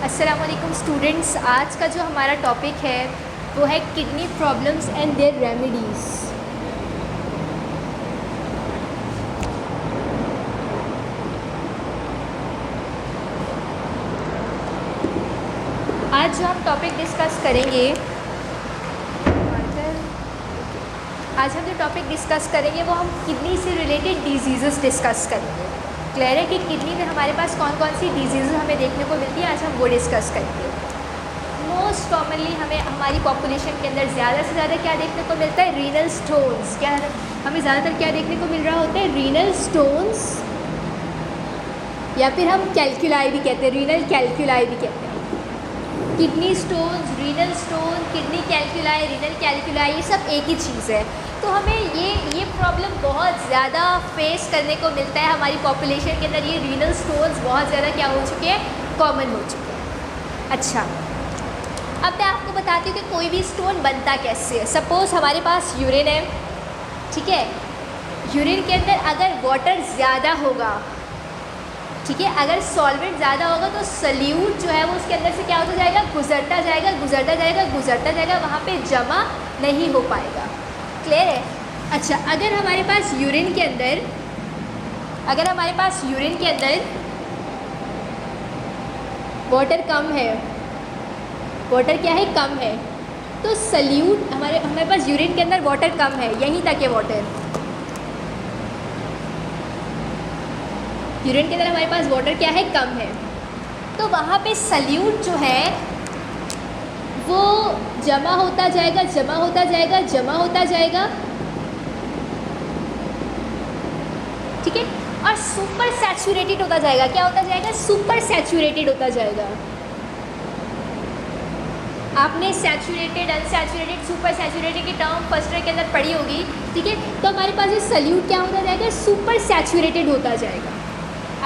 अस्सलाम वालेकुम स्टूडेंट्स। आज का जो हमारा टॉपिक है वो है kidney problems and their remedies. आज जो हम टॉपिक डिस्कस करेंगे वो हम किडनी से रिलेटेड डिजीज़ेस डिस्कस करेंगे। क्लियर है कि किडनी में हमारे पास कौन कौन सी डिजीज़ हमें देखने को मिलती है, आज हम वो डिस्कस करेंगे। मोस्ट कॉमनली हमें हमारी पॉपुलेशन के अंदर ज़्यादा से ज़्यादा क्या देखने को मिलता है, रीनल स्टोन्स। क्या हमें ज़्यादातर क्या देखने को मिल रहा होता है, रीनल स्टोन्स, या फिर हम कैल्कुलाई भी कहते हैं, रीनल कैल्कुलाई भी कहते हैं। Kidney stones, renal stone, kidney कैल्कुलाई, renal कैल्कुलाई, ये सब एक ही चीज़ है। तो हमें ये प्रॉब्लम बहुत ज़्यादा फेस करने को मिलता है हमारी पॉपुलेशन के अंदर। ये रीनल स्टोन्स बहुत ज़्यादा क्या हो चुके हैं, कॉमन हो चुके हैं। अच्छा, अब मैं आपको बताती हूँ कि कोई भी स्टोन बनता कैसे है। सपोज़ हमारे पास यूरिन है, ठीक है। यूरिन के अंदर अगर वाटर ज़्यादा होगा, ठीक है, अगर सॉल्वेंट ज़्यादा होगा तो सल्यूट जो है वो उसके अंदर से क्या होता जाएगा, गुजरता जाएगा, गुजरता जाएगा, गुजरता जाएगा, वहाँ पे जमा नहीं हो पाएगा। क्लियर है। अच्छा, अगर हमारे पास यूरिन के अंदर वाटर कम है, वाटर क्या है, कम है, तो सल्यूट हमारे पास यूरिन के अंदर वाटर कम है, यहीं तक है वाटर। यूरिन के अंदर हमारे पास वाटर क्या है, कम है, तो वहाँ पे सल्यूट जो है वो जमा होता जाएगा, जमा होता जाएगा, जमा होता जाएगा, ठीक है, और सुपर सैचुरेटेड होता जाएगा। क्या होता जाएगा, सुपर सैचुरेटेड होता जाएगा। आपने सैचुरेटेड, अनसैचुरेटेड, सुपर सैचुरेटेड की टर्म फर्स्ट ईयर के अंदर पढ़ी होगी, ठीक है। तो हमारे पास ये सल्यूट क्या होता जाएगा, सुपर सैचुरेटेड होता जाएगा।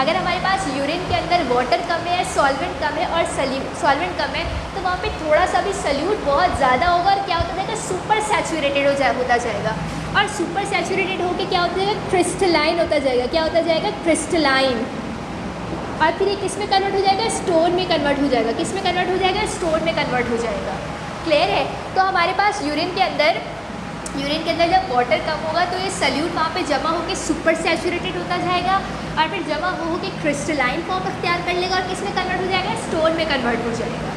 अगर हमारे पास यूरिन के अंदर वाटर कम है, सॉल्वेंट कम है और सॉल्वेंट कम है, तो वहाँ पे थोड़ा सा भी सल्यूट बहुत ज़्यादा होगा और क्या होता जाएगा, सुपर सैचुरेटेड होता जाएगा। और सुपर सैचुरेटेड होकर क्या होता जाएगा, क्रिस्टलाइन होता जाएगा। क्या होता जाएगा, क्रिस्टलाइन। और फिर ये किस में कन्वर्ट हो जाएगा, स्टोन में कन्वर्ट हो जाएगा। किस में कन्वर्ट हो जाएगा, स्टोन में कन्वर्ट हो जाएगा। क्लियर है। तो हमारे पास यूरिन के अंदर जब वाटर कम होगा तो ये सल्यूट वहाँ पे जमा होकर सुपर सैचुरेटेड होता जाएगा और फिर जमा हो के क्रिस्टलाइन फॉर्म अख्तियार कर लेगा और किस में कन्वर्ट हो जाएगा, स्टोन में कन्वर्ट हो जाएगा।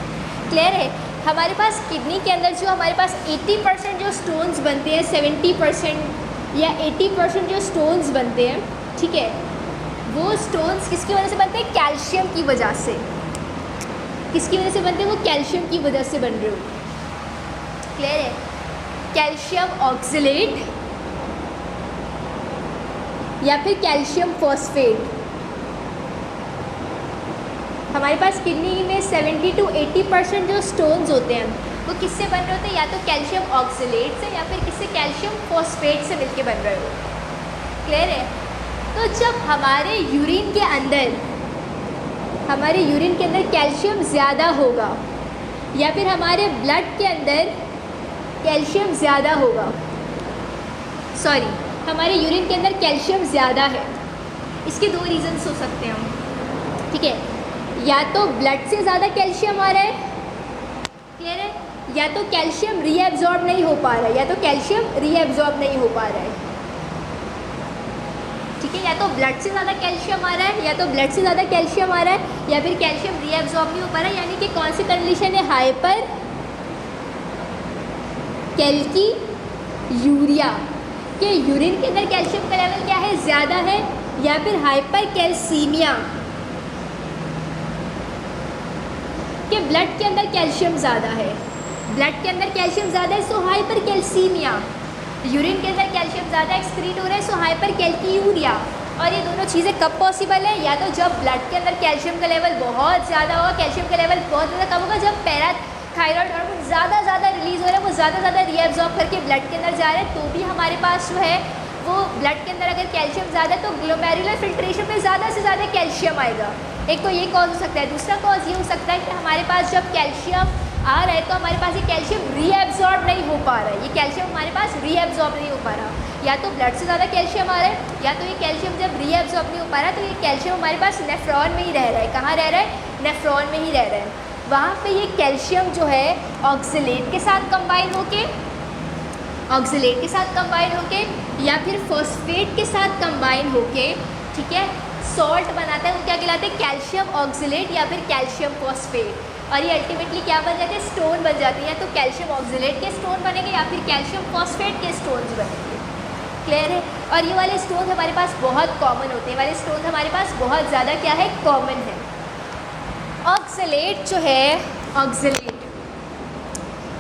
क्लियर है। हमारे पास किडनी के अंदर जो हमारे पास 80% जो स्टोन्स बनते हैं, 70% या 80% जो स्टोन्स बनते हैं, ठीक है, वो स्टोन्स किसकी वजह से बनते हैं, कैल्शियम की वजह से। किसकी वजह से बनते हैं, वो कैल्शियम की वजह से बन रहे हो। क्लियर है। कैल्शियम ऑक्सलेट या फिर कैल्शियम फॉस्फेट। हमारे पास किडनी में 70 to 80% जो स्टोन्स होते हैं वो किससे बन रहे होते हैं, या तो कैल्शियम ऑक्सलेट से या फिर किससे, कैल्शियम फॉस्फेट से मिलके बन रहे हो। क्लियर है। तो जब हमारे यूरिन के अंदर कैल्शियम ज़्यादा होगा या फिर हमारे ब्लड के अंदर कैल्शियम ज़्यादा होगा, हमारे यूरिन के अंदर कैल्शियम ज़्यादा है, इसके दो रीज़न्स हो सकते हैं हम, ठीक है। या तो ब्लड से ज़्यादा कैल्शियम आ रहा है, क्लियर है, या तो कैल्शियम रीएब्जॉर्ब नहीं हो पा रहा है, ठीक है। या तो ब्लड से ज़्यादा कैल्शियम आ रहा है, या फिर कैल्शियम रीएब्जॉर्ब नहीं हो पा रहा है। यानी कि कौन सी कंडीशन है, हाइपर कैल्की यूरिया, के यूरिन के अंदर कैल्शियम का लेवल क्या है, ज़्यादा है, या फिर हाइपर कैल्सीमिया, के ब्लड के अंदर कैल्शियम ज़्यादा है, सो हाइपर कैल्सीमिया। यूरिन के अंदर कैल्शियम ज़्यादा एक्सक्रीट हो रहा है, सो हाइपर कैल्की यूरिया। और ये दोनों चीज़ें कब पॉसिबल है, या तो जब ब्लड के अंदर कैल्शियम का लेवल बहुत ज़्यादा होगा, कैल्शियम का लेवल बहुत ज़्यादा कम होगा, जब पैराथायरॉयड हार्मोन ज़्यादा रिलीज़ हो रहा है, वो ज़्यादा रीएब्जॉर्ब करके ब्लड के अंदर जा रहा है, तो भी हमारे पास जो है वो ब्लड के अंदर अगर कैल्शियम ज़्यादा है तो ग्लोमेरुलर फिल्ट्रेशन में ज़्यादा से ज़्यादा कैल्शियम आएगा। एक तो ये कॉज हो सकता है। दूसरा कॉज ये हो सकता है कि हमारे पास जब कैल्शियम आ रहा है तो हमारे पास ये कैल्शियम रीएब्जॉर्ब नहीं हो पा रहा है, नहीं हो पा रहा। या तो ब्लड से ज़्यादा कैल्शियम आ रहा है, या तो ये कैल्शियम जब रीएब्जॉर्ब नहीं हो पा रहा तो ये कैल्शियम हमारे पास नेफ्रॉन में ही रह रहा है। कहाँ रह रहा है, नेफ्रॉन में ही रह रहा है। वहाँ पे ये कैल्शियम जो है ऑक्सलेट के साथ कंबाइन होके या फिर फॉस्फेट के साथ कंबाइन होके, ठीक है, सॉल्ट बनाता है। वो क्या कहलाते हैं? कैल्शियम ऑक्सलेट या फिर कैल्शियम फॉस्फेट। और ये अल्टीमेटली क्या बन जाते हैं? स्टोन बन जाते हैं। या तो कैल्शियम ऑक्सलेट के स्टोन बनेंगे या फिर कैल्शियम फॉस्फेट के स्टोन्स बनेंगे। क्लियर है? और ये वाले स्टोन हमारे पास बहुत कॉमन होते हैं। वाले स्टोन हमारे पास बहुत ज़्यादा क्या है? कॉमन है। ऑक्सलेट जो है, ऑक्सलेट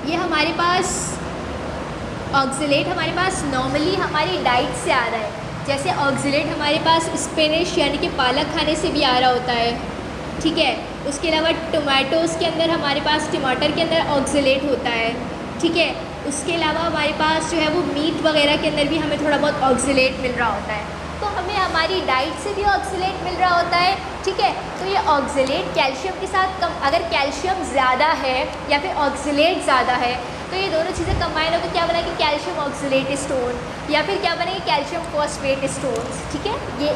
ये हमारे पास नॉर्मली हमारी डाइट से आ रहा है। जैसे ऑक्सलेट हमारे पास स्पिनच यानी कि पालक खाने से भी आ रहा होता है, ठीक है। उसके अलावा टमाटोज़ के अंदर, हमारे पास टमाटर के अंदर ऑक्सलेट होता है, ठीक है। उसके अलावा हमारे पास जो है वो मीट वगैरह के अंदर भी हमें थोड़ा बहुत ऑक्सलेट मिल रहा होता है। तो हमें हमारी डाइट से भी ऑक्सलेट मिल रहा होता है, ठीक है। तो ये ऑक्सलेट कैल्शियम के साथ अगर कैल्शियम ज़्यादा है या फिर ऑक्सलेट ज़्यादा है तो ये दोनों चीज़ें कंबाइन होकर क्या बनेगी? कैल्शियम ऑक्सलेट स्टोन या फिर क्या बनेगी? कैल्शियम फॉस्फेट स्टोन्स, ठीक है।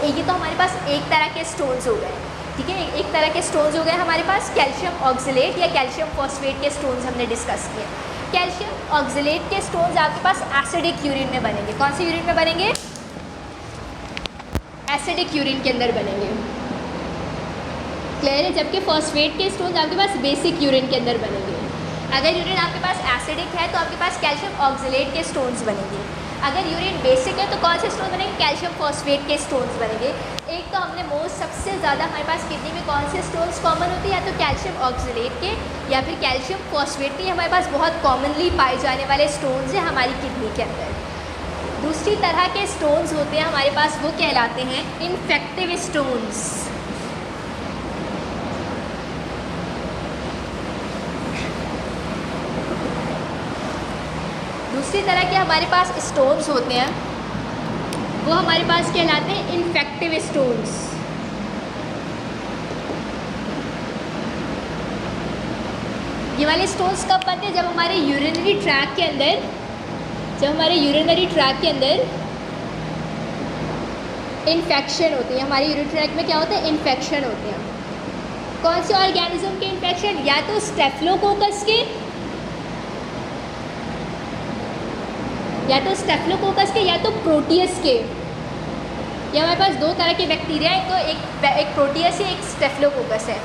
ये तो हमारे पास एक तरह के स्टोन्स हो गए, ठीक है। एक तरह के स्टोन्स हो गए हमारे पास, कैल्शियम ऑक्सलेट या कैल्शियम फॉस्फेट के स्टोन्स हमने डिस्कस किए। कैल्शियम ऑक्सलेट के स्टोन्स आपके पास एसिडिक यूरिन में बनेंगे। कौन से यूरिन में बनेंगे? एसिडिक यूरिन के अंदर बनेंगे। क्लियर है? जबकि फॉस्फेट के स्टोन्स आपके पास बेसिक यूरिन के अंदर बनेंगे। अगर यूरिन आपके पास एसिडिक है तो आपके पास कैल्शियम ऑक्सलेट के स्टोन्स बनेंगे। अगर यूरिन बेसिक है तो कौन से स्टोन बनेंगे? कैल्शियम फॉस्फेट के स्टोन्स बनेंगे। एक तो हमने सबसे ज़्यादा हमारे पास किडनी में कौन से स्टोन्स कॉमन होते हैं? या तो कैल्शियम ऑक्सलेट के या फिर कैल्शियम फॉस्फेट के। हमारे पास बहुत कॉमनली पाए जाने वाले स्टोन्स हैं हमारी किडनी के अंदर। दूसरी तरह के स्टोन्स होते हैं हमारे पास, वो कहलाते हैं इन्फेक्टिव स्टोन्स। दूसरी तरह के हमारे पास स्टोन्स होते हैं वो हमारे पास कहलाते हैं इन्फेक्टिव स्टोन्स। ये वाले स्टोन्स कब बनते हैं? जब हमारे यूरिनरी ट्रैक के अंदर इन्फेक्शन होती है। हमारे यूरिनरी ट्रैक में क्या होता है? इन्फेक्शन होते हैं। कौन से ऑर्गेनिज्म के इन्फेक्शन? या तो स्टेफिलोकोकस के या तो प्रोटियस के। या हमारे पास दो तरह के बैक्टीरिया है, तो एक प्रोटियस है, एक स्टेफिलोकोकस है।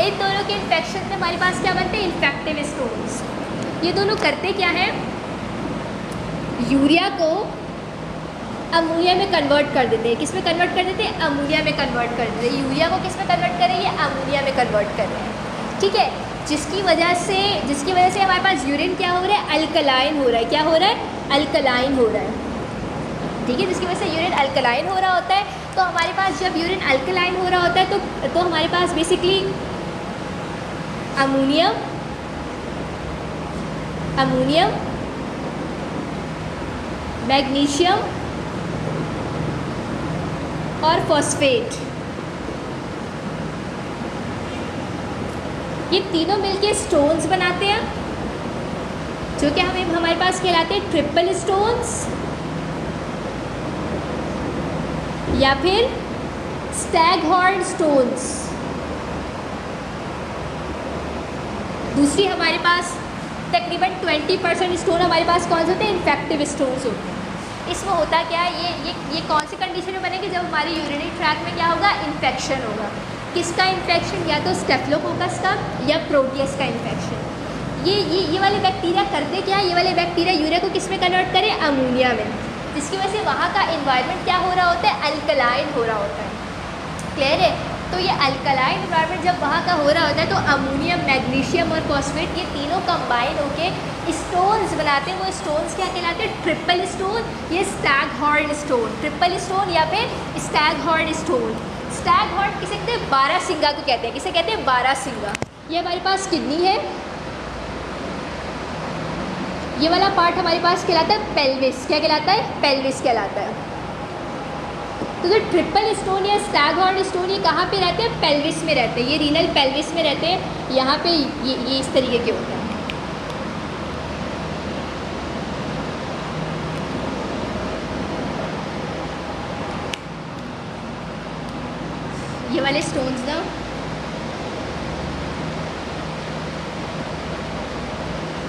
इन दोनों के इन्फेक्शन में हमारे पास क्या बनते हैं? Infective stones. ये दोनों करते क्या है? यूरिया को अमोनिया में कन्वर्ट कर देते हैं। किस में कन्वर्ट कर देते हैं? अमोनिया में कन्वर्ट कर देते हैं। यूरिया को किस में कन्वर्ट कर रहे हैं? अमोनिया में कन्वर्ट कर रहे हैं, ठीक है। जिसकी वजह से हमारे पास यूरिन क्या हो रहा है? अल्कलाइन हो रहा है। क्या हो रहा है? अल्कलाइन हो रहा है, ठीक है। जिसकी वजह से यूरिन अल्कलाइन हो रहा होता है। तो हमारे पास जब यूरिन अल्कलाइन हो रहा होता है तो हमारे पास बेसिकली अमोनियम मैग्नीशियम और फॉस्फेट, ये तीनों मिलके स्टोन्स बनाते हैं जो कि हमारे पास कहलाते हैं ट्रिपल स्टोन्स या फिर स्टैगहॉर्न स्टोन्स। दूसरी हमारे पास तकरीबन 20% स्टोन हमारे पास कौन से होते हैं? इन्फेक्टिव स्टोन्स होते हैं। इसमें होता क्या है? ये कौन सी कंडीशन में बनेंगे? जब हमारे यूरिनरी ट्रैक में क्या होगा? इन्फेक्शन होगा। किसका इन्फेक्शन? या तो स्टेफिलोकोकस का या प्रोटियस का इन्फेक्शन। ये वाले बैक्टीरिया करते क्या है? ये वाले बैक्टीरिया यूरिया को किस में कन्वर्ट करें? अमोनिया में। जिसकी वजह से वहाँ का इन्वायरमेंट क्या हो रहा होता है? अल्कलाइन हो रहा होता है। क्लियर है? तो ये अल्कलाइन इन्वायरमेंट जब वहाँ का हो रहा होता है तो अमोनियम, मैग्नीशियम और फॉस्फेट ये तीनों कंबाइन होके स्टोन्स बनाते हैं। वो स्टोन्स क्या कहलाते हैं? ट्रिपल स्टोन, ये स्टैगहॉर्न स्टोन। ट्रिपल स्टोन या फिर स्टैगहॉर्न स्टोन। स्टैगहॉर्न किसे कहते हैं? बारहसिंगा को कहते हैं। किसे कहते हैं? बारहसिंगा। ये हमारे पास किडनी है। ये वाला पार्ट हमारे पास कहलाता है पेल्विस। क्या कहलाता है? पेल्विस कहलाता है। तो जो ट्रिपल स्टोन या स्टैगहॉर्न स्टोन ये कहाँ पे रहते हैं? पेल्विस में रहते हैं। ये रीनल पेल्विस में रहते हैं। यहाँ पे ये इस तरीके के होते हैं। ये वाले स्टोन्स ना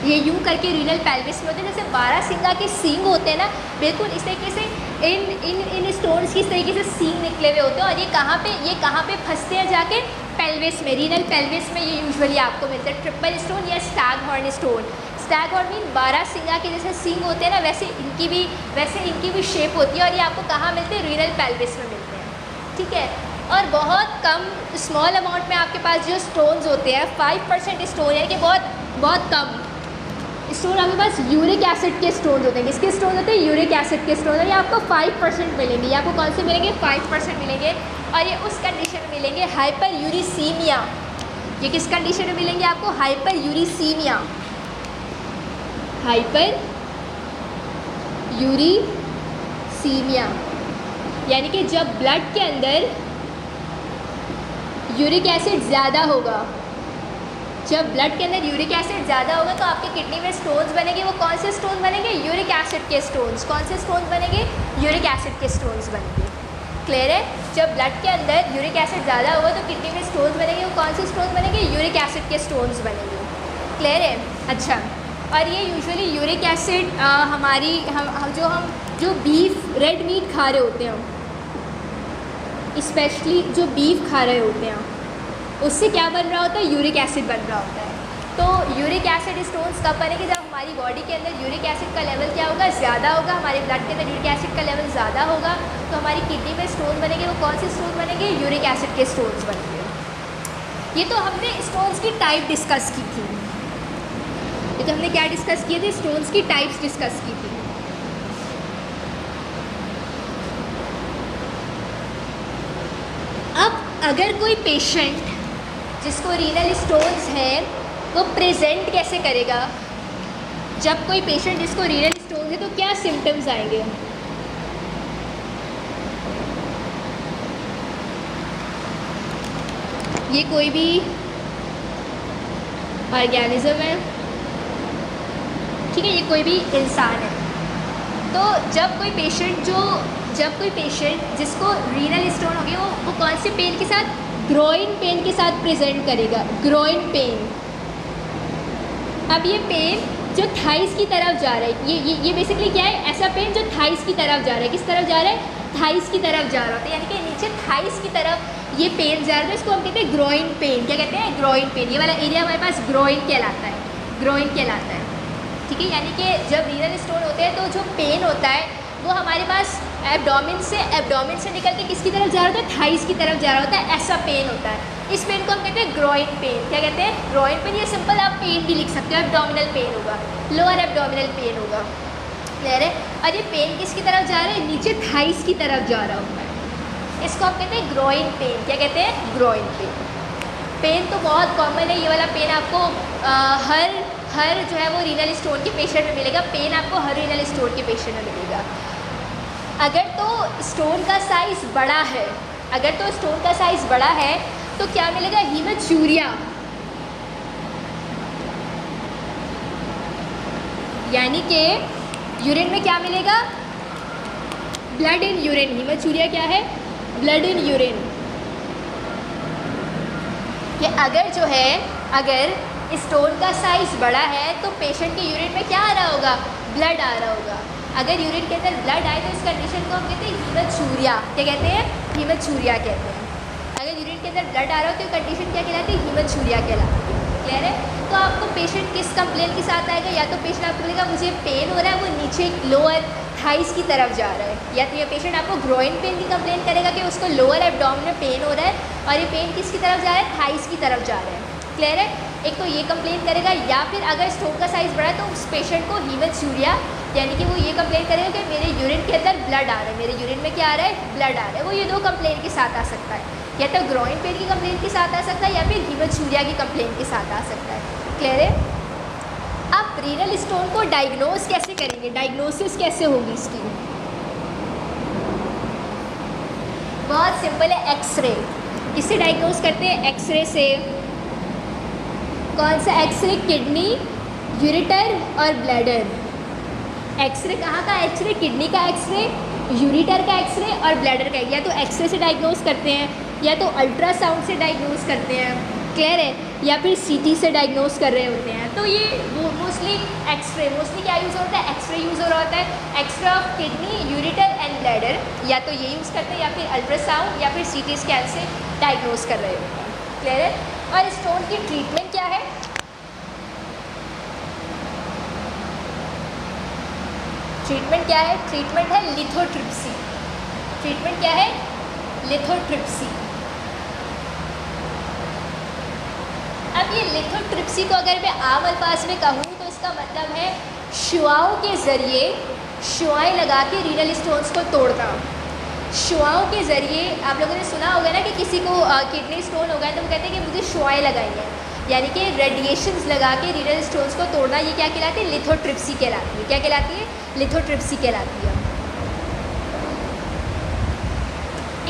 ये यूँ करके रीनल पेल्विस में होते हैं, जैसे बारहसिंगा के सींग होते हैं ना, बिल्कुल इस तरीके से इन स्टोन्स की इस तरीके से सींग निकले हुए होते हैं। और ये कहाँ पे फंसते हैं जाके? पेल्विस में, रीनल पेल्विस में ये यूजुअली आपको मिलता है। ट्रिपल स्टोन या stag horn stone. Stag horn mean बारहसिंगा के जैसे सींग होते हैं ना, वैसे इनकी भी शेप होती है। और ये आपको कहाँ मिलते हैं? रीनल पेल्विस में मिलते हैं, ठीक है। और बहुत कम स्मॉल अमाउंट में आपके पास जो स्टोन्स होते हैं, 5% स्टोन, यानी कि बहुत कम स्टोन आपके पास यूरिक एसिड के स्टोन होते हैं। किसके स्टोन होते हैं? यूरिक एसिड के स्टोन। और ये आपको 5% मिलेंगे। ये आपको कौन से मिलेंगे? 5% मिलेंगे। और ये उस कंडीशन में मिलेंगे हाइपर यूरिसीमिया। ये किस कंडीशन में मिलेंगे आपको? Hyper uricaemia. हाइपर यूरिसीमिया यानी कि जब ब्लड के अंदर यूरिक एसिड ज़्यादा होगा, जब ब्लड के अंदर यूरिक एसिड ज़्यादा होगा तो आपके किडनी में स्टोन्स बनेंगे। वो कौन से स्टोन बनेंगे? यूरिक एसिड के स्टोन्स। कौन से स्टोन्स बनेंगे? यूरिक एसिड के स्टोन्स बनेंगे। क्लियर है? जब ब्लड के अंदर यूरिक एसिड ज़्यादा होगा तो किडनी में स्टोन्स बनेंगे। वो कौन से स्टोन्स बनेंगे? यूरिक एसिड के स्टोन्स बनेंगे। क्लियर है? अच्छा, और ये यूजुअली यूरिक एसिड जो बीफ रेड मीट खा रहे होते हैं, स्पेशली जो बीफ खा रहे होते हैं, उससे क्या बन रहा होता है? यूरिक एसिड बन रहा होता है। तो यूरिक एसिड स्टोन्स कब बनेंगे? जब हमारी बॉडी के अंदर यूरिक एसिड का लेवल क्या होगा? ज़्यादा होगा। हमारे ब्लड के अंदर यूरिक एसिड का लेवल ज़्यादा होगा तो हमारी किडनी में स्टोन बनेंगे। वो कौन से स्टोन बनेंगे? यूरिक एसिड के स्टोन्स बनेंगे। ये तो हमने स्टोन्स की टाइप डिस्कस की थी। ये तो हमने क्या डिस्कस किए थे? स्टोन्स की टाइप्स डिस्कस की थी। अब अगर कोई पेशेंट जिसको रीनल स्टोन्स है वो प्रेजेंट कैसे करेगा? जब कोई पेशेंट जिसको रीनल स्टोन्स है तो क्या सिम्टम्स आएंगे? ये कोई भी ऑर्गेनिज्म है, ठीक है, ये कोई भी इंसान है। तो जब कोई पेशेंट जिसको रीनल स्टोन हो गया वो कौन से पेन के साथ? ग्रोइन पेन के साथ प्रेजेंट करेगा। Groin pain. अब ये पेन जो थाइस की तरफ जा रहा है, ये बेसिकली क्या है? ऐसा पेन जो थाइस की तरफ जा रहा है। किस तरफ जा रहा है? थाइस की तरफ जा रहा होता है, यानी कि नीचे थाइस की तरफ ये पेन जा रहा है। इसको हम कहते हैं ग्रोइन पेन। क्या कहते हैं? Groin pain. ये वाला एरिया हमारे पास ग्रोइन कहलाता है। ग्रोइन कहलाता है, ठीक है। यानी कि जब रीनल स्टोन होते हैं तो जो पेन होता है वो हमारे पास एब्डोमेन से निकल के किसकी तरफ जा रहा होता है? थाइस की तरफ जा रहा होता है। ऐसा पेन होता है। इस पेन को हम कहते हैं ग्रोइन पेन। क्या कहते हैं? Groin pain. ये सिंपल आप पेन भी लिख सकते हो। एब्डोमिनल पेन होगा, लोअर एब्डोमिनल पेन होगा। क्लियर है? और ये पेन किसकी तरफ जा रहा है? नीचे थाइस की तरफ जा रहा होता है। इसको हम कहते हैं ग्रोइन पेन। क्या कहते हैं? Groin pen. पेन तो बहुत कॉमन है। ये वाला पेन आपको हर जो है वो रीनल स्टोन के पेशेंट में मिलेगा। पेन आपको हर रीनल स्टोन के पेशेंट में मिलेगा। अगर तो स्टोन का साइज़ बड़ा है तो क्या मिलेगा? हीमेचूरिया, यानी कि यूरिन में क्या मिलेगा? Blood in urine. हीमेचूरिया क्या है? Blood in urine. कि अगर स्टोन का साइज़ बड़ा है तो पेशेंट के यूरिन में क्या आ रहा होगा? ब्लड आ रहा होगा। अगर यूरिन के अंदर ब्लड आए तो इस कंडीशन को हम कहते हैं हीमेचूरिया। क्या कहते हैं? हीमेचूरिया कहते हैं। अगर यूरिन के अंदर ब्लड आ रहा हो तो कंडीशन क्या कहलाती है? हीमेचूरिया कहलाती है। क्लियर है? तो आपको पेशेंट किस कंप्लेन के साथ आएगा? या तो पेशेंट आपको बोलेगा मुझे पेन हो रहा है, वो नीचे लोअर थाइस की तरफ जा रहा है, या तो ये पेशेंट आपको ग्रोइन पेन की कंप्लेन करेगा कि उसको लोअर एब्डोमेन में पेन हो रहा है और ये पेन किसकी तरफ जा रहा है? थाइस की तरफ जा रहा है। क्लियर है? एक तो ये कंप्लेन करेगा, या फिर अगर स्टोन का साइज़ बड़ा है तो उस पेशेंट को हीमेचूरिया, यानी कि वो ये कंप्लेन करेगा कि मेरे यूरिन के अंदर ब्लड आ रहा है, मेरे यूरिन में क्या आ रहा है? ब्लड आ रहा है। वो ये दो कंप्लेन के साथ आ सकता है, या तो ग्रोइन पेन की कंप्लेन के साथ आ सकता है या फिर हीमेचूरिया की कंप्लेन के साथ आ सकता है। क्लियर है? आप रीनल स्टोन को डायग्नोज कैसे करेंगे? डायग्नोसिस कैसे होगी इसकी? बहुत सिंपल है, एक्सरे। किससे डायग्नोज करते हैं? एक्सरे से। कौन सा एक्सरे? किडनी, यूरेटर और ब्लैडर। एक्सरे कहाँ का? एक्सरे किडनी का एक्सरे, यूरेटर का एक्सरे और ब्लैडर का। या तो एक्सरे से डायग्नोज करते हैं या तो अल्ट्रासाउंड से डायग्नोज करते हैं। क्लियर है, या फिर सीटी से डायग्नोस कर रहे होते हैं। तो ये वो मोस्टली मोस्टली क्या यूज़ होता है, एक्सरे यूज़ हो रहा होता है। X ray of kidney, ureter and bladder, या तो ये यूज़ करते हैं या फिर अल्ट्रासाउंड या फिर सीटी स्कैन से डायग्नोस कर रहे होते हैं। क्लियर है। और स्टोन की ट्रीटमेंट क्या है, ट्रीटमेंट क्या है, ट्रीटमेंट है लिथोट्रिप्सी। ट्रीटमेंट क्या है, लिथोट्रिप्सी। अब ये लिथोट्रिप्सी को अगर मैं आम अल्फाज में कहूँ तो इसका मतलब है शुआओं के ज़रिए, शुआएं लगा के रीनल स्टोन्स को तोड़ना। शुआओं के ज़रिए, आप लोगों ने सुना होगा ना कि किसी को किडनी स्टोन हो गया तो वो कहते हैं कि मुझे शुआएं लगाई हैं, यानी कि रेडिएशंस लगा के रीनल स्टोन्स को तोड़ना। ये क्या कहलाती है, लिथोट्रिप्सी कहलाती है। क्या कहलाती है, लिथोट्रिप्सी कहलाती है।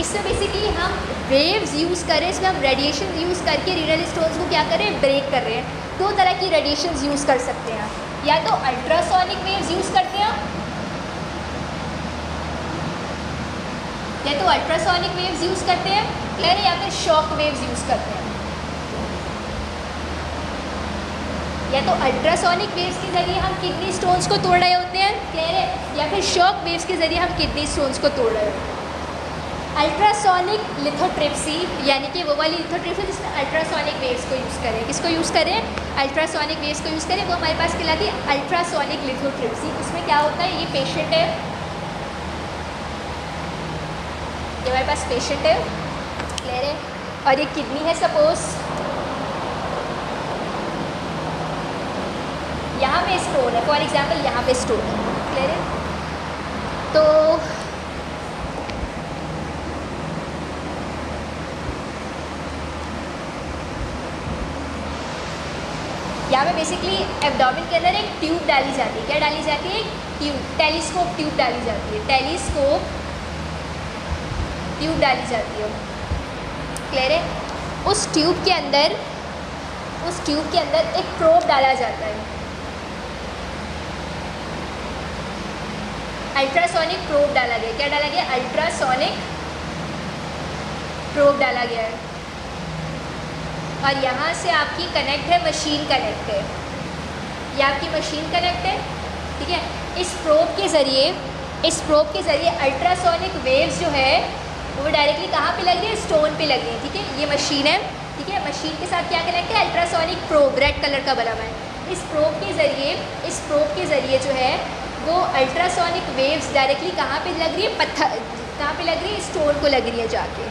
इसमें बेसिकली हम वेव्स यूज़ करें, इसमें हम रेडिएशन यूज़ करके रीनल स्टोन्स को क्या करें, ब्रेक कर रहे हैं। दो तरह की रेडिएशंस यूज़ कर सकते हैं, या तो अल्ट्रासोनिक वेव्स यूज़ करते हैं, या तो अल्ट्रासोनिक वेव्स यूज़ करते हैं, क्लियर है, या फिर शॉक वेव्स यूज़ करते हैं। या तो अल्ट्रासोनिक वेव्स के ज़रिए हम किडनी स्टोन्स को तोड़ रहे होते हैं, क्लियर है, या फिर शॉक वेव्स के ज़रिए हम किडनी स्टोन्स को तोड़ रहे होते हैं। अल्ट्रासोनिक लिथोट्रिप्सी, यानी कि वो वाली लिथोट्रिप्सी जिसमें अल्ट्रासोनिक वेव्स को यूज़ करें। किसको यूज़ करें, अल्ट्रासोनिक वेव्स को यूज़ करें, वो हमारे पास कहलाती है अल्ट्रासोनिक लिथोट्रिप्सी। उसमें क्या होता है, ये पेशेंट है, ये हमारे पास पेशेंट है, क्लियर है, और ये किडनी है सपोज, यहाँ पे स्टोन है, फॉर एग्जांपल यहाँ पे स्टोन है, क्लियर है। तो यहाँ पे बेसिकली एब्डोमेन के अंदर एक ट्यूब डाली जाती है। क्या डाली जाती है, ट्यूब, टेलीस्कोप ट्यूब डाली जाती है, टेलीस्कोप ट्यूब डाली जाती है, क्लियर है। उस ट्यूब के अंदर एक प्रोब डाला जाता है, अल्ट्रासोनिक प्रोब डाला गया। क्या डाला गया, अल्ट्रासोनिक प्रोब डाला गया है, और यहाँ से आपकी कनेक्ट है, मशीन कनेक्ट है, ये आपकी मशीन कनेक्ट है, ठीक है। इस प्रोब के ज़रिए अल्ट्रासोनिक वेव्स जो है वो डायरेक्टली कहाँ पे लग रही है, स्टोन पे लग रही है, ठीक है। ये मशीन है, ठीक है। मशीन के साथ क्या कनेक्ट है, अल्ट्रासोनिक प्रोब, रेड कलर का बना हुआ है। इस प्रोब के ज़रिए जो है वो अल्ट्रासोनिक वेव्स डायरेक्टली कहाँ पे लग रही है, पत्थर कहाँ पे लग रही है, स्टोन को लग रही है जाके,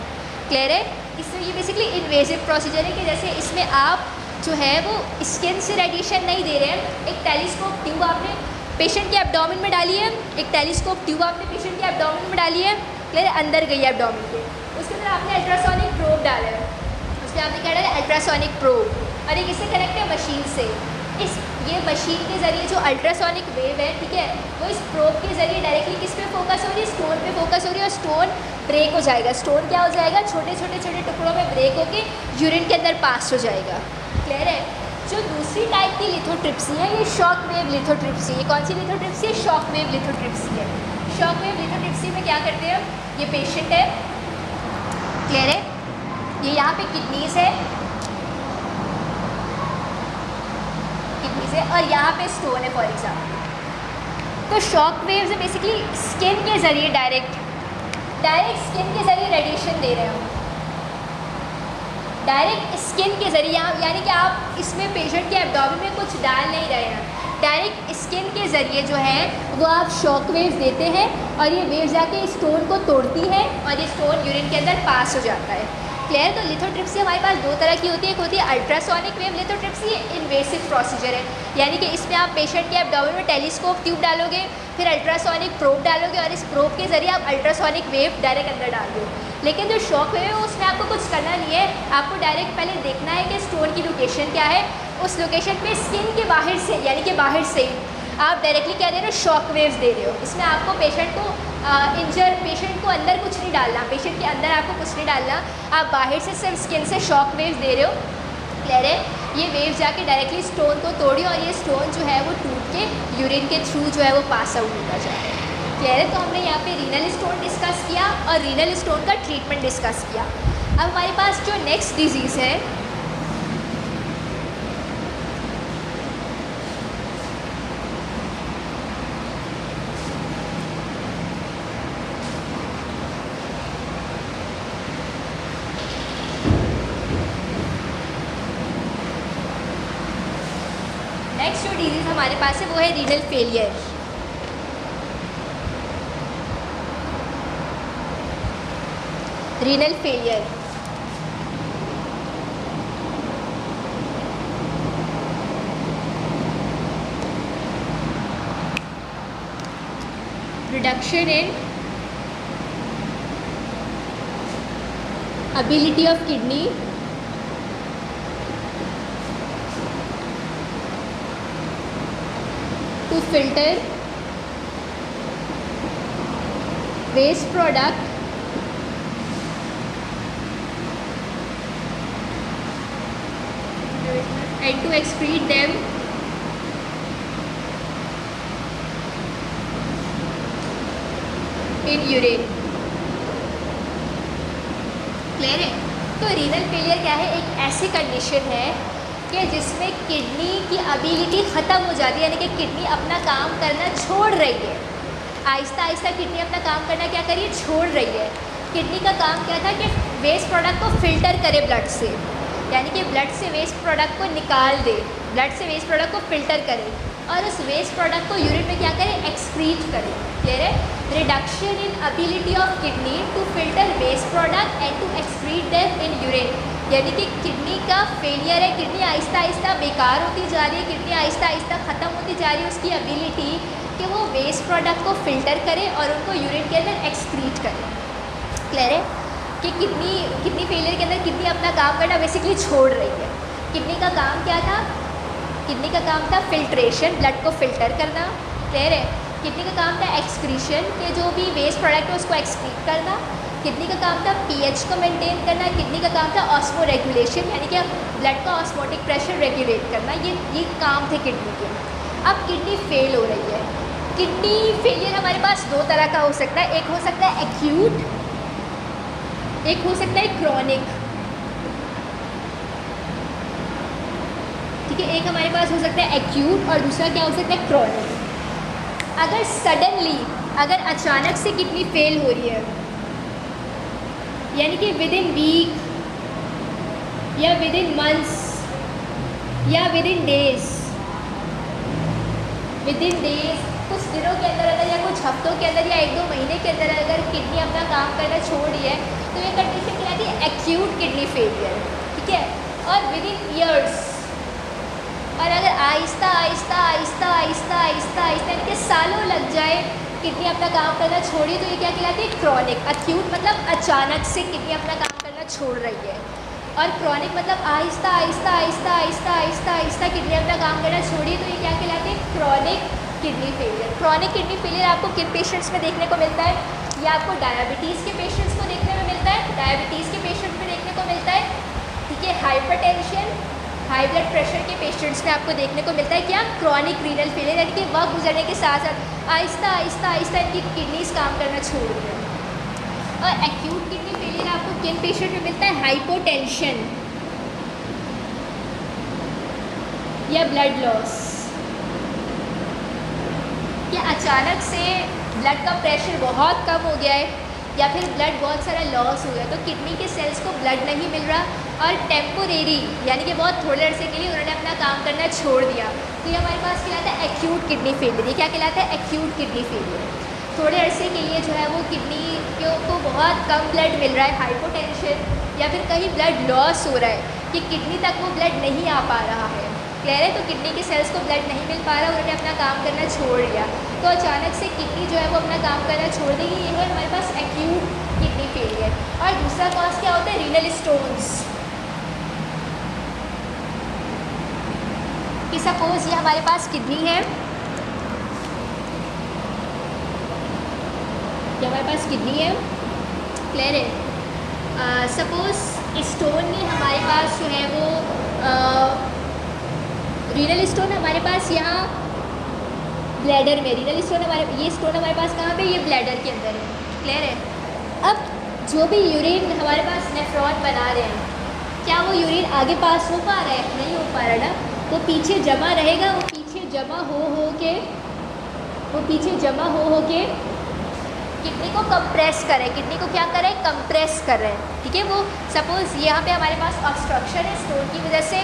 क्लियर है। इसमें ये बेसिकली इन्वेजिव प्रोसीजर है कि जैसे इसमें आप जो है वो स्किन से रेडिएशन नहीं दे रहे हैं। एक टेलीस्कोप ट्यूब आपने पेशेंट के एब्डोमेन में डाली है, एक टेलीस्कोप ट्यूब आपने पेशेंट के एब्डोमेन में डाली है, क्लियर, अंदर गई है एब्डोमेन के, उसके अंदर आपने अल्ट्रासोनिक प्रोब डाला है, उसमें आपने क्या डाला है, अल्ट्रासोनिक प्रोब, और एक इससे कनेक्ट है मशीन से। ये मशीन के ज़रिए जो अल्ट्रासोनिक वेव है, ठीक है, वो इस प्रोब के ज़रिए डायरेक्टली किस पे फोकस हो रही है, स्टोन पे फोकस हो रही है, और स्टोन ब्रेक हो जाएगा। स्टोन क्या हो जाएगा, छोटे छोटे टुकड़ों में ब्रेक होके यूरिन के अंदर पास हो जाएगा, क्लियर है। जो दूसरी टाइप की लिथोट्रिप्सी है, ये शॉक वेव लिथोट्रिप्सी। ये कौन सी लिथोट्रिप्सी है, शॉक वेव लिथोट्रिप्सी है। शॉक वेव लिथोट्रिप्सी में क्या करते हैं, ये पेशेंट है, क्लियर है, ये यहाँ पे किडनीज है, और यहाँ पे स्टोन है फॉर एग्जाम्पल। तो शॉक वेव्स बेसिकली स्किन के ज़रिए डायरेक्ट स्किन के ज़रिए रेडिएशन दे रहे हैं, डायरेक्ट स्किन के ज़रिए, यानी कि आप इसमें पेशेंट के एब्डोमेन में कुछ डाल नहीं रहे हैं, डायरेक्ट स्किन के ज़रिए जो है वो आप शॉक वेव्स देते हैं, और ये वेव्स जाके स्टोन को तोड़ती है, और ये स्टोन यूरिन के अंदर पास हो जाता है, क्लियर। तो लिथोट्रिप्सी हमारे पास दो तरह की होती है, एक होती है ultrasonic wave lithotripsy, invasive procedure है, यानी कि इसमें आप पेशेंट के एब्डोमेन में टेलीस्कोप ट्यूब डालोगे, फिर अल्ट्रासोनिक प्रोब डालोगे, और इस प्रोब के ज़रिए आप अल्ट्रासोनिक वेव डायरेक्ट अंदर डाल दो। लेकिन जो शॉक वेव है उसमें आपको कुछ करना नहीं है, आपको डायरेक्ट पहले देखना है कि स्टोन की लोकेशन क्या है, उस लोकेशन पे स्किन के बाहर से, यानी कि बाहर से आप डायरेक्टली क्या दे रहे हो, शॉक वेव्स दे रहे हो। इसमें आपको पेशेंट को अंदर कुछ नहीं डालना, पेशेंट के अंदर आपको कुछ नहीं डालना, आप बाहर से सिर्फ स्किन से शॉक वेव्स दे रहे हो, क्लियर है। ये वेव्स जाके डायरेक्टली स्टोन को तोड़ी, और ये स्टोन जो है वो टूट के यूरिन के थ्रू जो है वो पास आउट होता जा रहा है, क्लियर है। तो हमने यहाँ पे रीनल स्टोन डिस्कस किया और रीनल स्टोन का ट्रीटमेंट डिस्कस किया। अब हमारे पास जो नेक्स्ट डिजीज़ है नेक्स्ट जो डिजीज़ हमारे पास है वो है renal failure. Renal failure reduction in ability of kidney to filter waste product and to excrete them in urine। Clear है? तो रीनल फेलियर क्या है? एक ऐसी कंडीशन है कि जिसमें किडनी की एबिलिटी ख़त्म हो जाती है, यानी कि किडनी अपना काम करना छोड़ रही है। आहिस्ता आहिस्ता किडनी अपना काम करना क्या करिए छोड़ रही है। किडनी का काम क्या था कि वेस्ट प्रोडक्ट को फिल्टर करे ब्लड से, यानी कि ब्लड से वेस्ट प्रोडक्ट को निकाल दे, ब्लड से वेस्ट प्रोडक्ट को फिल्टर करे और उस वेस्ट प्रोडक्ट को यूरिन में क्या करे एक्सक्रीट करे। क्लियर है? Reduction in ability of kidney to filter waste product and to excrete them in urine, यानी कि किडनी का फेलियर है, किडनी आहिस्ता आहिस्ता बेकार होती जा रही है, किडनी आहिस्ता आहिस्ता ख़त्म होती जा रही है उसकी एबिलिटी कि वो वेस्ट प्रोडक्ट को फिल्टर करे और उनको यूरिन के अंदर एक्सक्रीट करे। क्लियर है? कि किडनी फेलियर के अंदर किडनी अपना काम करना बेसिकली छोड़ रही है। किडनी का काम क्या था? किडनी का काम था फिल्ट्रेशन, ब्लड को फिल्टर करना। क्लियर है? किडनी का काम था एक्सक्रीशन, के जो भी वेस्ट प्रोडक्ट है उसको एक्सक्रीट करना। किडनी का काम था पीएच को मेंटेन करना। किडनी का काम था ऑस्मो रेगुलेशन, यानी कि ब्लड का ऑस्मोटिक प्रेशर रेगुलेट करना। ये काम थे किडनी के। अब किडनी फेल हो रही है। किडनी फेलियर हमारे पास दो तरह का हो सकता है, एक हो सकता है एक्यूट, एक हो सकता है क्रॉनिक। ठीक है, एक हमारे पास हो सकता है एक्यूट और दूसरा क्या हो सकता है क्रॉनिक। अगर सडनली, अगर अचानक से किडनी फेल हो रही है, यानी कि विद इन वीक या विद इन मंथ्स या विद इन डेज, कुछ दिनों के अंदर अगर या कुछ हफ्तों के अंदर या एक दो महीने के अंदर अगर किडनी अपना काम करना छोड़ रही है तो ये कंडीशन कहलाती है एक्यूट किडनी फेलियर। ठीक है? और विद इन ईयर्स, और अगर आहिस्ता आहिस्ता आहिस्ता आहिस्ता आहिस्ता आहिस्ता इनके सालों लग जाए किडनी अपना काम करना छोड़ी तो ये क्या कहलाती है क्रॉनिक। एक्यूट मतलब अचानक से किडनी अपना काम करना छोड़ रही है और क्रॉनिक मतलब आहिस्ता आहिस्ता आहिस्ता आहिस्ता आहिस्ता आहिस्ता किडनी अपना काम करना छोड़ी तो ये क्या कहलाती है chronic kidney failure. Chronic kidney failure आपको किन पेशेंट्स में देखने को मिलता है? ये आपको डायबिटीज़ के पेशेंट्स को देखने में मिलता है, डायबिटीज़ के पेशेंट्स में देखने को मिलता है। ठीक है? हाइपरटेंशन, हाई ब्लड प्रेशर के पेशेंट्स में आपको देखने को मिलता है क्या? क्रॉनिक रीनल फेलियर, यानी कि वक्त गुजरने के साथ साथ आहिस्ता आहिस्ता आहिस्ता इनकी किडनीज काम करना छोड़ रही है। और एक्यूट किडनी फेलियर आपको किन पेशेंट में मिलता है? हाइपोटेंशन या ब्लड लॉस, या अचानक से ब्लड का प्रेशर बहुत कम हो गया है या फिर ब्लड बहुत सारा लॉस हो गया तो किडनी के सेल्स को ब्लड नहीं मिल रहा और टेम्पोरेरी यानी कि बहुत थोड़े अरसे के लिए उन्होंने अपना काम करना छोड़ दिया तो ये हमारे पास कहलाता है एक्यूट किडनी फेलियर। ये क्या कहलाता है? Acute kidney failure. थोड़े अरसे के लिए जो है वो किडनी को बहुत कम ब्लड मिल रहा है, हाइपोटेंशन या फिर कहीं ब्लड लॉस हो रहा है कि किडनी तक वो ब्लड नहीं आ पा रहा है। कह रहे तो किडनी के सेल्स को ब्लड नहीं मिल पा रहा, उन्होंने अपना काम करना छोड़ दिया तो अचानक से किडनी जो है वो अपना काम करना छोड़ देगी। ये है हमारे पास एक्यूट किडनी फेलियर। और दूसरा कॉज क्या होता है? Renal stones. कि सपोज ये हमारे पास किडनी है, ये हमारे पास किडनी है, क्लियर है? सपोज स्टोन ने हमारे पास जो है वो रीनल स्टोन हमारे पास यहाँ ब्लैडर में, रीनल स्टोन ये स्टोन हमारे पास कहाँ पे? ये ब्लैडर के अंदर है। क्लियर है? अब जो भी यूरिन हमारे पास नेफ्रॉन बना रहे हैं, क्या वो यूरिन आगे पास हो पा रहा है? नहीं हो पा रहा ना, तो पीछे जमा रहेगा, वो पीछे जमा हो के किडनी को कंप्रेस करें, किडनी को क्या करें? कंप्रेस कर रहे हैं। ठीक है? वो सपोज़ यहाँ पे हमारे पास ऑब्स्ट्रक्शन है स्टोन की वजह से,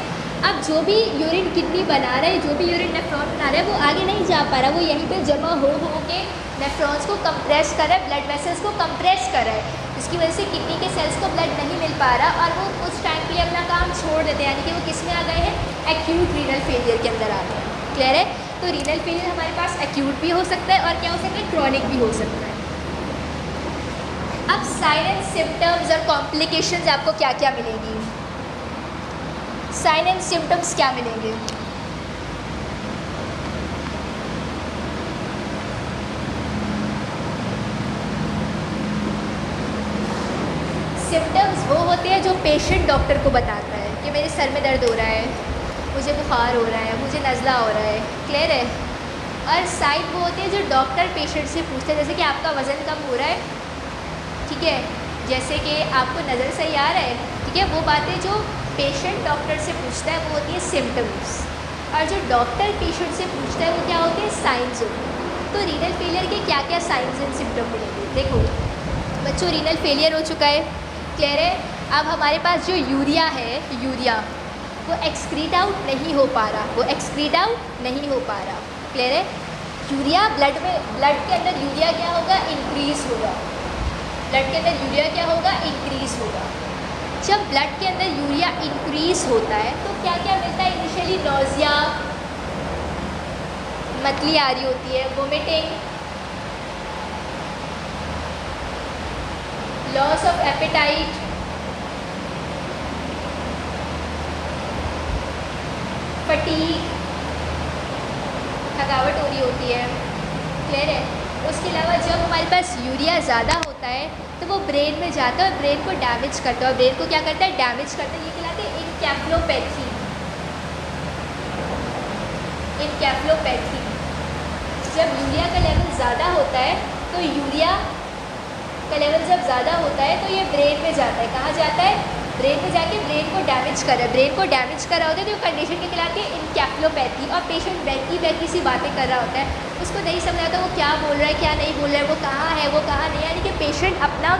अब जो भी यूरिन किडनी बना रहा है, जो भी यूरिन नेफ्रॉन बना रहा है, वो आगे नहीं जा पा रहा, वो यहीं पे जमा हो के नेफ्रॉन्स को कंप्रेस कर रहा है, ब्लड वेसल्स को कंप्रेस कर रहा है, जिसकी वजह से किडनी के सेल्स को ब्लड नहीं मिल पा रहा और वो कुछ टाइम के लिए अपना काम छोड़ देते हैं, यानी कि वो किस में आ गए हैं, एक्यूट रीनल फेलियर के अंदर आ गए हैं। क्लियर है? तो रीनल फेलियर हमारे पास एक्यूट भी हो सकता है और क्या हो सकता है, क्रॉनिक भी हो सकता है। अब साइन एंड सिम्टम्स और कॉम्प्लिकेशंस आपको क्या क्या मिलेंगी? साइन एंड सिम्टम्स क्या मिलेंगे? सिम्टम्स वो होते हैं जो पेशेंट डॉक्टर को बताता है कि मेरे सर में दर्द हो रहा है, मुझे बुखार हो रहा है, मुझे नज़ला हो रहा है। क्लियर है? और साइन वो होते हैं जो डॉक्टर पेशेंट से पूछते हैं, जैसे कि आपका वज़न कम हो रहा है, ठीक है, जैसे कि आपको नज़र सही आ रहा है, ठीक है, वो बातें जो पेशेंट डॉक्टर से पूछता है वो होती है सिम्टम्स, और जो डॉक्टर पेशेंट से पूछता है वो क्या होते हैं, साइंस होते हैं। तो रीनल फेलियर के क्या क्या साइंस एंड सिम्टम मिलेंगे? देखो बच्चों, रीनल फेलियर हो चुका है, क्लियर है। अब हमारे पास जो यूरिया है, यूरिया वो एक्सक्रीट आउट नहीं हो पा रहा, वो एक्सक्रीट आउट नहीं हो पा रहा। क्लियर है? यूरिया ब्लड में, ब्लड के अंदर यूरिया क्या होगा, इंक्रीज़ होगा। ब्लड के अंदर यूरिया क्या होगा, इंक्रीज़ होगा। जब ब्लड के अंदर यूरिया इंक्रीज़ होता है तो क्या क्या मिलता है? इनिशियली नोज़िया, मतली आ रही होती है, vomiting, loss of appetite, fatigue, थकावट हो रही होती है। क्लियर है? उसके अलावा जब हमारे पास यूरिया ज़्यादा होता है तो वो ब्रेन में जाता है और ब्रेन को डैमेज करता है, और ब्रेन को क्या करता है, डैमेज करता है। ये कहलाते हैं इनकेफ्लोपैथी। इनकेफ्लोपैथी, जब यूरिया का लेवल ज़्यादा होता है तो यूरिया का लेवल जब ज़्यादा होता है तो ये ब्रेन में जाता है। कहाँ जाता है? ब्रेन में जाके ब्रेन को डैमेज कर रहा है। ब्रेन को डैमेज कर रहा होता है तो कंडीशन के खिलाती है इनकेफ्लोपैथी, और पेशेंट बैकी सी बातें कर रहा होता है, उसको नहीं समझ आता वो क्या बोल रहा है क्या नहीं बोल रहा है, वो कहाँ है वो कहाँ नहीं, यानी कि पेशेंट अपना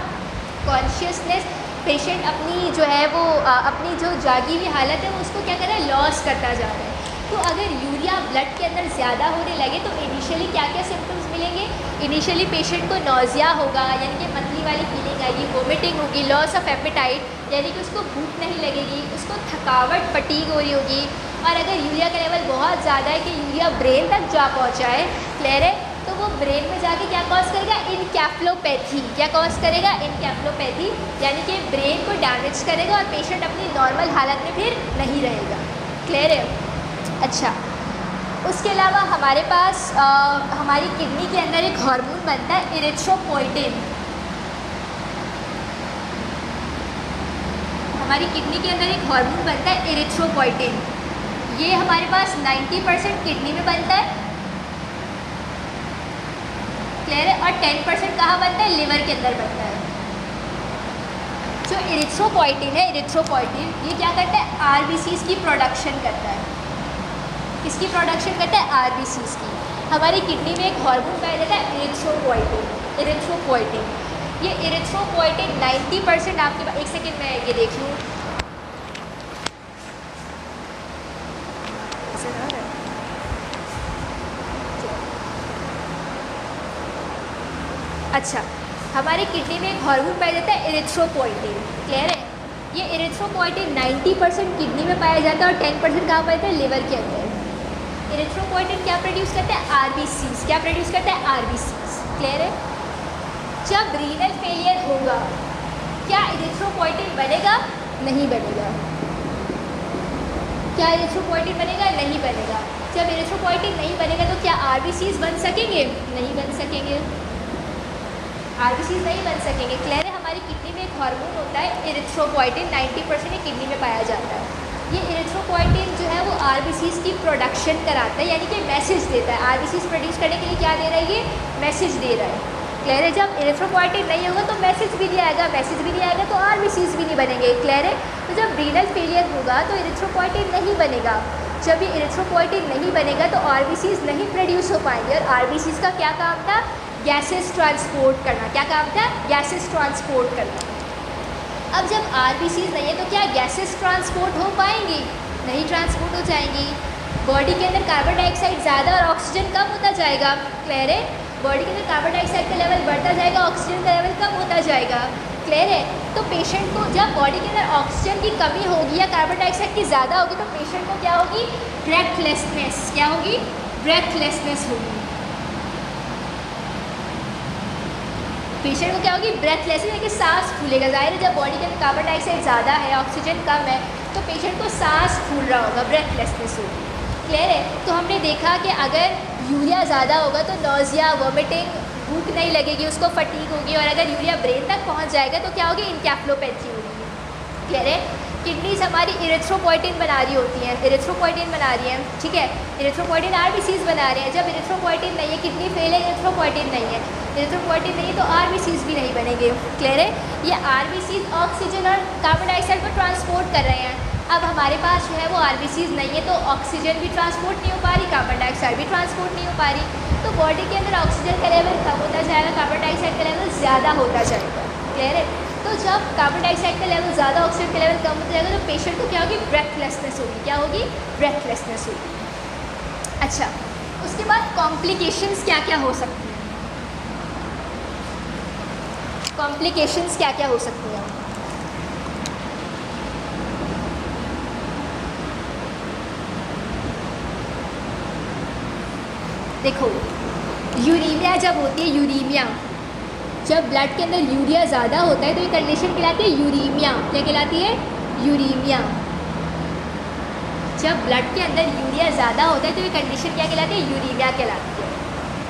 कॉन्शियसनेस, पेशेंट अपनी जो है वो अपनी जो जागी हुई हालत है वो उसको क्या कर रहा है, लॉस करता जा रहा है। तो अगर यूरिया ब्लड के अंदर ज़्यादा होने लगे तो इनिशियली क्या क्या सिम्टम्स मिलेंगे? इनिशियली पेशेंट को नोज़िया होगा, यानी कि मतली वाली फीलिंग आएगी, वोमिटिंग होगी, लॉस ऑफ एपेटाइट, यानी कि उसको भूख नहीं लगेगी, उसको थकावट, फटीग हो रही होगी। और अगर यूरिया का लेवल बहुत ज़्यादा है कि यूरिया ब्रेन तक जा पहुँचा है, क्लियर है, तो वो ब्रेन में जाके क्या कॉज करेगा, इनकेफ्लोपैथी। क्या कॉज करेगा? इनकेफ्लोपैथी, यानी कि ब्रेन को डैमेज करेगा और पेशेंट अपनी नॉर्मल हालत में फिर नहीं रहेगा। क्लियर है? अच्छा, उसके अलावा हमारे पास हमारी किडनी के अंदर एक हार्मोन बनता है इरिथ्रोपोइटिन। हमारी किडनी के अंदर एक हार्मोन बनता है इरिथ्रोपोइटिन। ये हमारे पास 90% किडनी में बनता है, क्लियर है, और 10% कहाँ बनता है, लिवर के अंदर बनता है। जो इरिथ्रोपोइटिन है, इरिथ्रोपोइटिन ये क्या करता है, आरबीसीज की प्रोडक्शन करता है। किसकी प्रोडक्शन करता है? आरबीसीज की। हमारी किडनी में एक हार्मोन पाया जाता है इरिथ्रोपोइटिन। इरिथ्रोपोइटिन, ये इरिथ्रोपोइटिन 90% आपके पास, एक सेकेंड में ये देख लूँ, अच्छा, हमारी किडनी में एक हार्मोन पाया जाता है इरिथ्रोपोइटिन। क्लियर है? ये इरिथ्रोपोइटिन 90% किडनी में पाया जाता है और 10% कहाँ पाया जाता है, लिवर के अंदर। इरिथ्रोपोइटिन क्या प्रोड्यूस करता है? आरबीसीज। क्या प्रोड्यूस करता है? आरबीसीज। क्लियर है? जब रीनल फेलियर होगा क्या इरिथ्रोपोइटिन बनेगा? नहीं बनेगा। क्या इरिथ्रोपोइटिन बनेगा? नहीं बनेगा। जब इरिथ्रोपोइटिन नहीं बनेगा तो क्या आरबीसीज बन सकेंगे? नहीं बन सकेंगे। आरबीसीज नहीं बन सकेंगे। क्लियर है? हमारी किडनी में एक हार्मोन होता है इरिथ्रोपोइटिन, 90% ये किडनी में पाया जाता है। ये इरिथ्रोपोइटिन जो है वो आरबीसीज की प्रोडक्शन कराता है, यानी कि मैसेज देता है। आरबीसीज प्रोड्यूस करने के लिए क्या दे रहा है? ये मैसेज दे रहा है। क्लियर है? जब इरिथ्रोपोइटिन नहीं होगा तो मैसेज भी नहीं आएगा, मैसेज भी नहीं आएगा तो आरबीसीज भी नहीं बनेंगे। क्लियर है? तो जब रीनल फेलियर होगा तो इरिथ्रोपोइटिन नहीं बनेगा। जब ये इरिथ्रोपोइटिन नहीं बनेगा तो आरबीसीज नहीं प्रोड्यूस हो पाएंगे। और आरबीसीज का क्या काम था? गैसेस ट्रांसपोर्ट करना। क्या काम था? गैसेस ट्रांसपोर्ट करना। अब जब आरबीसीज नहीं है तो क्या गैसेस ट्रांसपोर्ट हो पाएंगी? नहीं ट्रांसपोर्ट हो जाएंगी। बॉडी के अंदर कार्बन डाइऑक्साइड ज़्यादा और ऑक्सीजन कम होता जाएगा। क्लियर है? बॉडी के अंदर कार्बन डाइऑक्साइड का लेवल बढ़ता जाएगा, ऑक्सीजन का लेवल कम होता जाएगा। क्लियर है? तो पेशेंट को जब बॉडी के अंदर ऑक्सीजन की कमी होगी या कार्बन डाइऑक्साइड की ज़्यादा होगी तो पेशेंट को क्या होगी? ब्रेथलेसनेस। क्या होगी? ब्रेथलेसनेस होगी। पेशेंट को क्या होगी? ब्रेथलेसनेस, यानी कि सांस फूलेगा। जाहिर है जब बॉडी के अंदर कार्बन डाइऑक्साइड ज़्यादा है, ऑक्सीजन कम है, तो पेशेंट को सांस फूल रहा होगा, ब्रेथलेसनेस होगी। क्लियर है? तो हमने देखा कि अगर यूरिया ज़्यादा होगा तो नॉजिया, वोमिटिंग, भूख नहीं लगेगी, उसको फटीग होगी, और अगर यूरिया ब्रेन तक पहुंच जाएगा तो क्या होगी? इनकैफ्लोपैथी होगी। क्लियर है? किडनीज हमारी इरिथ्रोपोइटिन बना रही होती हैं, इरिथ्रोपोइटिन बना रही हैं, ठीक है? इरिथ्रोपोइटिन आरबीसीज बना रहे हैं। जब इरिथ्रोपोइटिन नहीं है, किडनी फेल है, इरिथ्रोपोइटिन नहीं है, इरिथ्रोपोइटिन नहीं है तो आरबीसीज भी नहीं बनेंगे। क्लियर है? ये आरबीसीज ऑक्सीजन और कार्बन डाइऑक्साइड को ट्रांसपोर्ट कर रहे हैं। अब हमारे पास जो है वो आरबीसीज नहीं है तो ऑक्सीजन भी ट्रांसपोर्ट नहीं हो पा रही, कार्बन डाइऑक्साइड भी ट्रांसपोर्ट नहीं हो पा रही, तो बॉडी के अंदर ऑक्सीजन का लेवल कम होता जाएगा, कार्बन डाइऑक्साइड का लेवल ज़्यादा होता जाएगा। क्लियर है? तो जब कार्बन डाइऑक्साइड का लेवल ज़्यादा, ऑक्सीजन का लेवल कम होता जाएगा तो पेशेंट को क्या होगी? ब्रेथलेसनेस होगी। क्या होगी? ब्रेथलेसनेस होगी। अच्छा, उसके बाद कॉम्प्लिकेशंस क्या क्या हो सकती हैं? कॉम्प्लिकेशंस क्या क्या हो सकती हैं? देखो, यूरीमिया जब होती है, यूरीमिया जब ब्लड के अंदर यूरिया ज़्यादा होता है तो ये कंडीशन कहलाती है यूरीमिया। क्या कहलाती है? यूरीमिया। जब ब्लड के अंदर यूरिया ज़्यादा होता है तो ये कंडीशन क्या कहलाती है? यूरीमिया कहलाती है।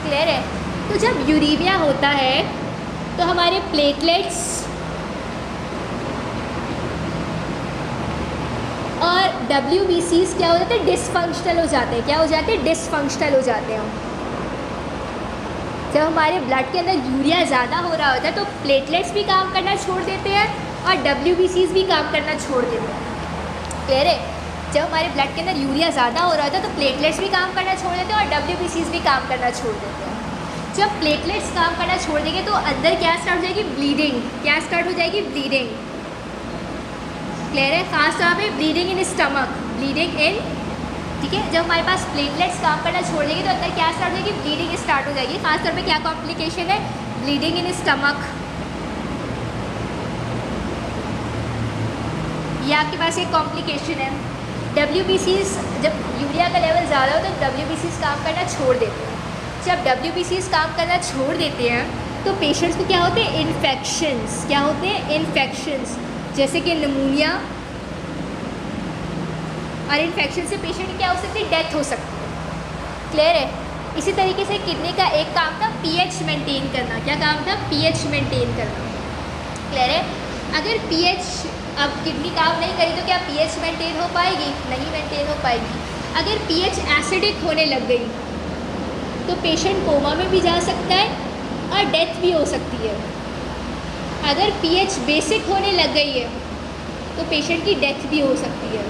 क्लियर है? तो जब यूरीमिया होता है तो हमारे प्लेटलेट्स और WBCs क्या हो जाते हैं? डिसफंक्शनल हो जाते हैं। क्या हो जाते हैं? डिसफंक्शनल हो जाते हैं। जब हमारे ब्लड के अंदर यूरिया ज़्यादा हो रहा होता है तो प्लेटलेट्स भी काम करना छोड़ देते हैं और WBCs भी काम करना छोड़ देते हैं। क्लियर है? जब हमारे ब्लड के अंदर यूरिया ज़्यादा हो रहा होता है तो प्लेटलेट्स भी काम करना छोड़ देते हैं और WBCs भी काम करना छोड़ देते हैं। जब प्लेटलेट्स काम करना छोड़ देंगे तो अंदर क्या स्टार्ट हो जाएगी? ब्लीडिंग। क्या स्टार्ट हो जाएगी? ब्लीडिंग। क्लियर है? खास तौर पे bleeding in stomach, bleeding in, ठीक है? जब हमारे पास प्लेटलेट्स काम करना छोड़ देंगे तो अंदर क्या स्टार्ट हो जाएगी? ब्लीडिंग स्टार्ट हो जाएगी। खास तौर पे क्या कॉम्प्लिकेशन है? Bleeding in stomach. ये आपके पास एक कॉम्प्लिकेशन है। WBCs, जब यूरिया का लेवल ज़्यादा हो तो WBCs काम करना छोड़ देते हैं। जब WBCs काम करना छोड़ देते हैं तो पेशेंट्स को क्या होते हैं? इन्फेक्शंस। क्या होते हैं? इन्फेक्शंस, जैसे कि निमोनिया, और इन्फेक्शन से पेशेंट की क्या हो सकती है? डेथ हो सकती है। क्लियर है? इसी तरीके से किडनी का एक काम था pH मेंटेन करना। क्या काम था? pH मेंटेन करना। क्लियर है? अगर pH, अब किडनी काम नहीं करी तो क्या pH मेंटेन हो पाएगी? नहीं मेंटेन हो पाएगी। अगर pH एसिडिक होने लग गई तो पेशेंट कोमा में भी जा सकता है और डेथ भी हो सकती है। अगर pH बेसिक होने लग गई है तो पेशेंट की डेथ भी हो सकती है।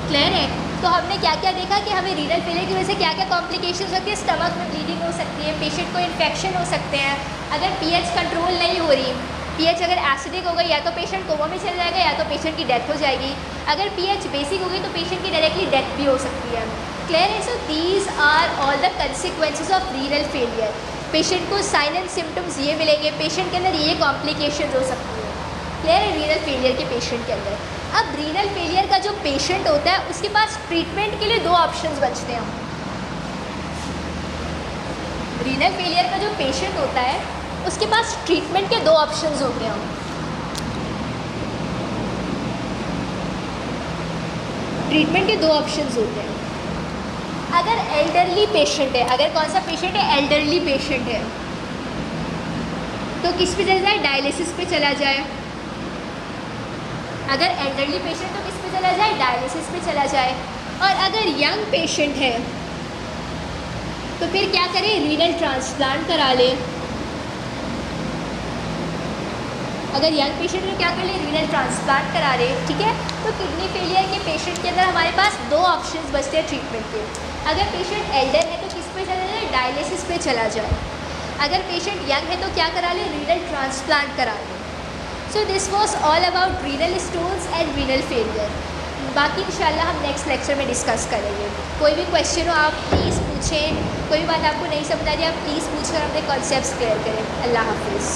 क्लियर है? तो हमने क्या क्या देखा कि हमें रीनल फेलियर की वजह से क्या क्या कॉम्प्लिकेशंस होती है? स्टमक में ब्लीडिंग हो सकती है, पेशेंट को इन्फेक्शन हो सकते हैं। अगर pH कंट्रोल नहीं हो रही, pH अगर एसिडिक हो गई या तो पेशेंट कोमा में चला जाएगा या तो पेशेंट की डेथ हो जाएगी। अगर pH बेसिक हो गई तो पेशेंट की डायरेक्टली डेथ भी हो सकती है। क्लियर है? So these are all the consequences of renal failure. Patient को साइन एंड सिम्टम्स ये मिलेंगे, पेशेंट के अंदर ये कॉम्प्लिकेशन हो सकती है। क्लियर है? रीनल फेलियर के पेशेंट के अंदर। अब रीनल फेलियर का जो पेशेंट होता है उसके पास ट्रीटमेंट के लिए दो ऑप्शंस बचते हैं। रीनल फेलियर का जो पेशेंट होता है उसके पास ट्रीटमेंट के दो ऑप्शंस होते हैं। ट्रीटमेंट के दो ऑप्शंस होते हैं। अगर एल्डरली पेशेंट है, अगर कौन सा पेशेंट है? एल्डरली पेशेंट है, तो किस पे चला जाए? डायलिसिस पे चला जाए। अगर एल्डरली पेशेंट तो किस पे चला जाए? डायलिसिस पे चला जाए। और अगर यंग पेशेंट है तो फिर क्या करें? रीनल ट्रांसप्लांट करा ले। अगर यंग पेशेंट तो क्या कर ले? रीनल ट्रांसप्लांट करा ले। ठीक है? तो किडनी फेलियर के पेशेंट के अंदर हमारे पास दो ऑप्शंस बचते हैं ट्रीटमेंट के। अगर पेशेंट एल्डर है तो किस पे चला जाए? डायलिसिस पे चला जाए। अगर पेशेंट यंग है तो क्या करा ले? रीनल ट्रांसप्लांट करा ले। So this was all about renal stones and renal failure. बाकी इंशाल्लाह हम नेक्स्ट लेक्चर में डिस्कस करेंगे। कोई भी क्वेश्चन हो आप प्लीज़ पूछें, कोई भी बात आपको नहीं समझ आ रही आप प्लीज़ पूछकर अपने कॉन्सेप्ट्स क्लियर करें। अल्लाह हाफिज़।